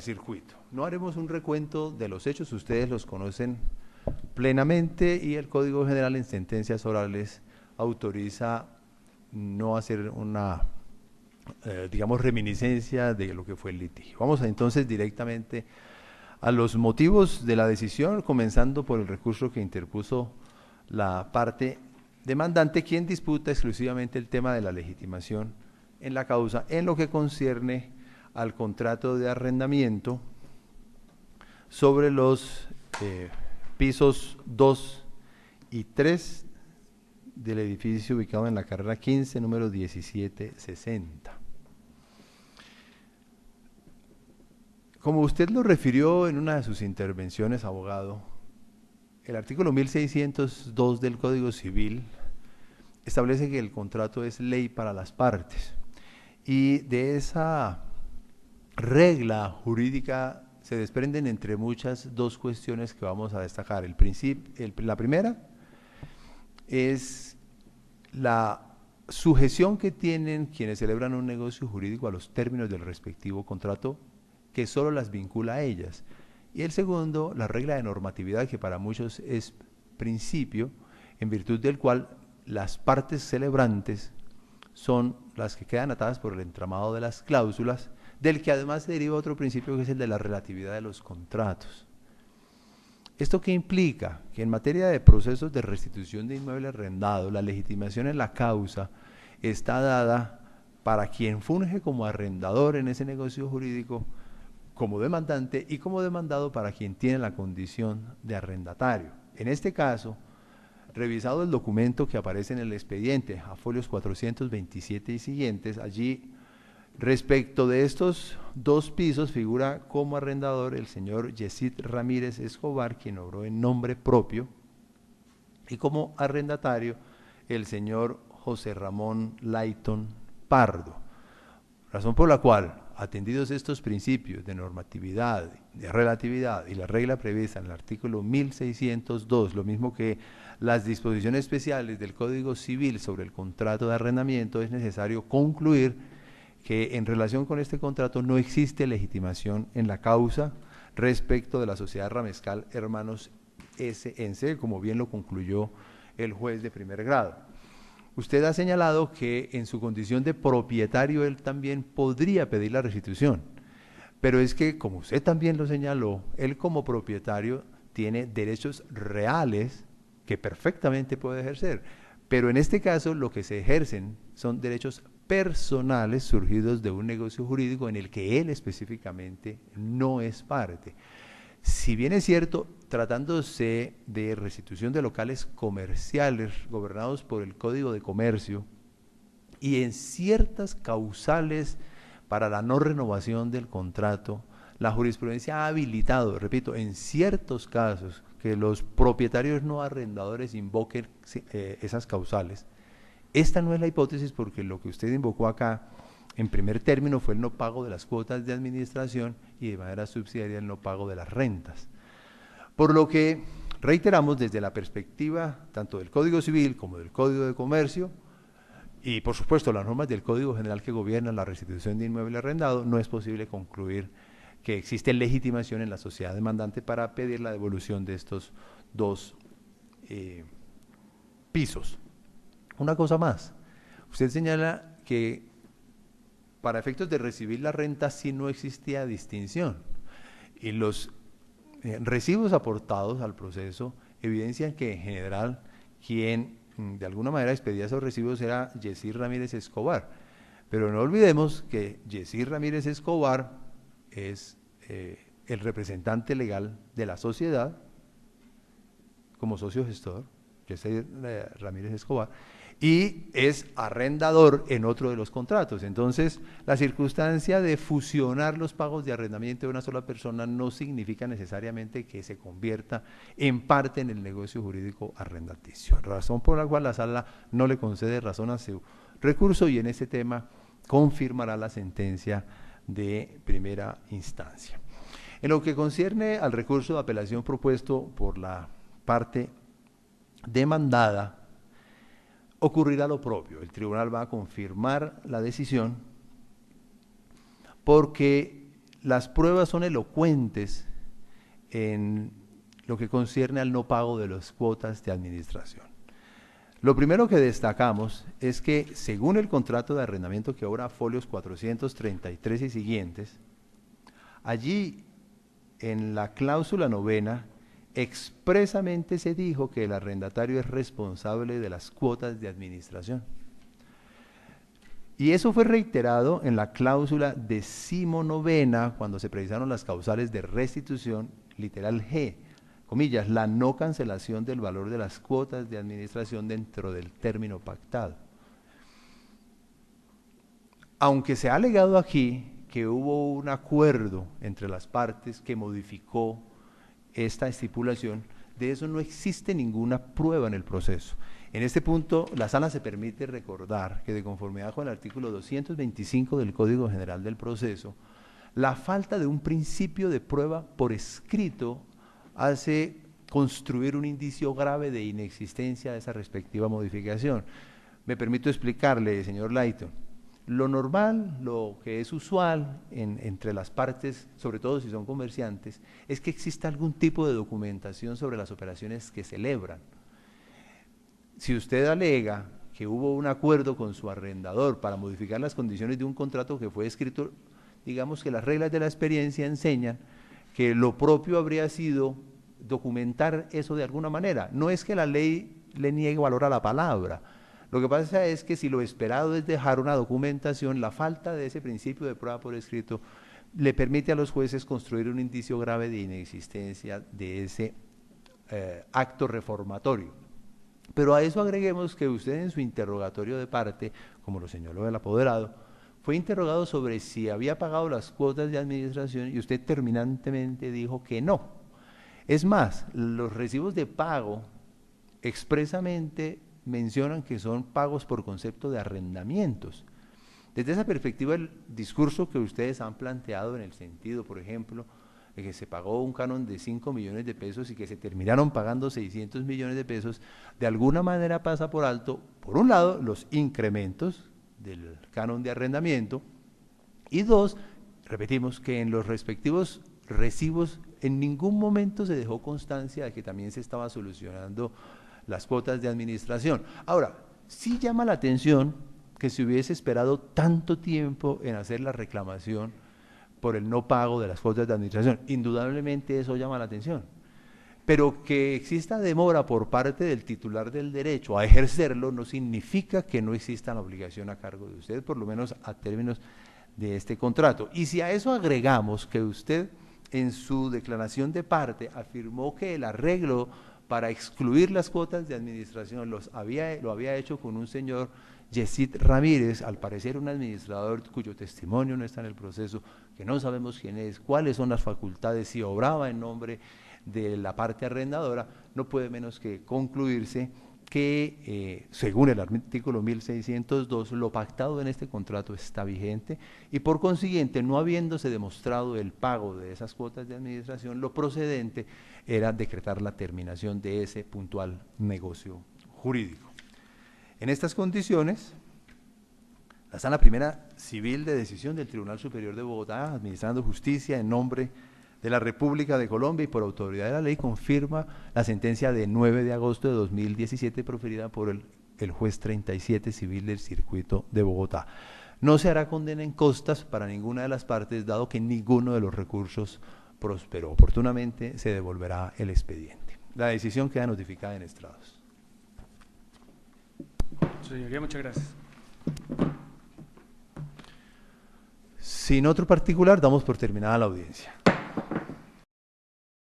circuito. No haremos un recuento de los hechos, ustedes los conocen plenamente y el Código General en sentencias orales autoriza no hacer una, digamos, reminiscencia de lo que fue el litigio. Vamos entonces directamente a los motivos de la decisión, comenzando por el recurso que interpuso la parte demandante, quien disputa exclusivamente el tema de la legitimación en la causa en lo que concierne al contrato de arrendamiento sobre los pisos 2 y 3 del edificio ubicado en la carrera 15, número 1760. Como usted lo refirió en una de sus intervenciones, abogado, el artículo 1602 del Código Civil establece que el contrato es ley para las partes, y de esa regla jurídica se desprenden entre muchas dos cuestiones que vamos a destacar. La primera es la sujeción que tienen quienes celebran un negocio jurídico a los términos del respectivo contrato, que solo las vincula a ellas. Y el segundo, la regla de normatividad, que para muchos es principio, en virtud del cual las partes celebrantes son las que quedan atadas por el entramado de las cláusulas, del que además se deriva otro principio, que es el de la relatividad de los contratos. ¿Esto qué implica? Que en materia de procesos de restitución de inmueble arrendado, la legitimación en la causa está dada para quien funge como arrendador en ese negocio jurídico, como demandante, y como demandado para quien tiene la condición de arrendatario. En este caso, revisado el documento que aparece en el expediente, a folios 427 y siguientes, allí respecto de estos dos pisos figura como arrendador el señor Yesid Ramírez Escobar, quien obró en nombre propio, y como arrendatario el señor José Ramón Layton Pardo, razón por la cual, atendidos estos principios de normatividad, de relatividad y la regla prevista en el artículo 1602, lo mismo que las disposiciones especiales del Código Civil sobre el contrato de arrendamiento, es necesario concluir que en relación con este contrato no existe legitimación en la causa respecto de la sociedad Ramescal Hermanos S.N.C., como bien lo concluyó el juez de primer grado. Usted ha señalado que en su condición de propietario él también podría pedir la restitución, pero es que, como usted también lo señaló, él como propietario tiene derechos reales que perfectamente puede ejercer, pero en este caso lo que se ejercen son derechos personales surgidos de un negocio jurídico en el que él específicamente no es parte. Si bien es cierto, tratándose de restitución de locales comerciales gobernados por el Código de Comercio y en ciertas causales para la no renovación del contrato, la jurisprudencia ha habilitado, repito, en ciertos casos, que los propietarios no arrendadores invoquen esas causales. Esta no es la hipótesis, porque lo que usted invocó acá en primer término fue el no pago de las cuotas de administración y de manera subsidiaria el no pago de las rentas. Por lo que reiteramos, desde la perspectiva tanto del Código Civil como del Código de Comercio y por supuesto las normas del Código General que gobiernan la restitución de inmueble arrendado, no es posible concluir que existe legitimación en la sociedad demandante para pedir la devolución de estos dos pisos. Una cosa más, usted señala que para efectos de recibir la renta sí no existía distinción, y los recibos aportados al proceso evidencian que en general quien de alguna manera expedía esos recibos era Yesid Ramírez Escobar, pero no olvidemos que Yesid Ramírez Escobar es el representante legal de la sociedad como socio gestor, Yesid Ramírez Escobar, y es arrendador en otro de los contratos. Entonces, la circunstancia de fusionar los pagos de arrendamiento de una sola persona no significa necesariamente que se convierta en parte en el negocio jurídico arrendaticio, razón por la cual la sala no le concede razón a su recurso y en este tema confirmará la sentencia de primera instancia. En lo que concierne al recurso de apelación propuesto por la parte demandada, ocurrirá lo propio. El tribunal va a confirmar la decisión porque las pruebas son elocuentes en lo que concierne al no pago de las cuotas de administración. Lo primero que destacamos es que, según el contrato de arrendamiento que obra folios 433 y siguientes, allí en la cláusula 9ª expresamente se dijo que el arrendatario es responsable de las cuotas de administración. Y eso fue reiterado en la cláusula 19ª cuando se precisaron las causales de restitución, literal G, comillas, la no cancelación del valor de las cuotas de administración dentro del término pactado. Aunque se ha alegado aquí que hubo un acuerdo entre las partes que modificó esta estipulación, de eso no existe ninguna prueba en el proceso. En este punto, la sala se permite recordar que, de conformidad con el artículo 225 del Código General del Proceso, la falta de un principio de prueba por escrito hace construir un indicio grave de inexistencia de esa respectiva modificación. Me permito explicarle, señor Layton. Lo normal, lo que es usual entre las partes, sobre todo si son comerciantes, es que exista algún tipo de documentación sobre las operaciones que celebran. Si usted alega que hubo un acuerdo con su arrendador para modificar las condiciones de un contrato que fue escrito, digamos que las reglas de la experiencia enseñan que lo propio habría sido documentar eso de alguna manera. No es que la ley le niegue valor a la palabra. Lo que pasa es que si lo esperado es dejar una documentación, la falta de ese principio de prueba por escrito le permite a los jueces construir un indicio grave de inexistencia de ese acto reformatorio. Pero a eso agreguemos que usted en su interrogatorio de parte, como lo señaló el apoderado, fue interrogado sobre si había pagado las cuotas de administración y usted terminantemente dijo que no. Es más, los recibos de pago expresamente mencionan que son pagos por concepto de arrendamientos. Desde esa perspectiva, el discurso que ustedes han planteado en el sentido, por ejemplo, de que se pagó un canon de 5 millones de pesos y que se terminaron pagando 600 millones de pesos, de alguna manera pasa por alto, por un lado, los incrementos del canon de arrendamiento, y dos, repetimos, que en los respectivos recibos en ningún momento se dejó constancia de que también se estaba solucionando las cuotas de administración. Ahora, sí llama la atención que se hubiese esperado tanto tiempo en hacer la reclamación por el no pago de las cuotas de administración. Indudablemente eso llama la atención. Pero que exista demora por parte del titular del derecho a ejercerlo no significa que no exista la obligación a cargo de usted, por lo menos a términos de este contrato. Y si a eso agregamos que usted en su declaración de parte afirmó que el arreglo para excluir las cuotas de administración lo había hecho con un señor Yesid Ramírez, al parecer un administrador cuyo testimonio no está en el proceso, que no sabemos quién es, cuáles son las facultades, si obraba en nombre de la parte arrendadora, no puede menos que concluirse que, según el artículo 1602, lo pactado en este contrato está vigente y por consiguiente, no habiéndose demostrado el pago de esas cuotas de administración, lo procedente era decretar la terminación de ese puntual negocio jurídico. En estas condiciones, la Sala Primera Civil de Decisión del Tribunal Superior de Bogotá, administrando justicia en nombre de la República de Colombia y por autoridad de la ley, confirma la sentencia de 9 de agosto de 2017 proferida por el juez 37 civil del circuito de Bogotá. No se hará condena en costas para ninguna de las partes, dado que ninguno de los recursos prosperó. Oportunamente se devolverá el expediente. La decisión queda notificada en estrados. Señoría, muchas gracias. Sin otro particular, damos por terminada la audiencia.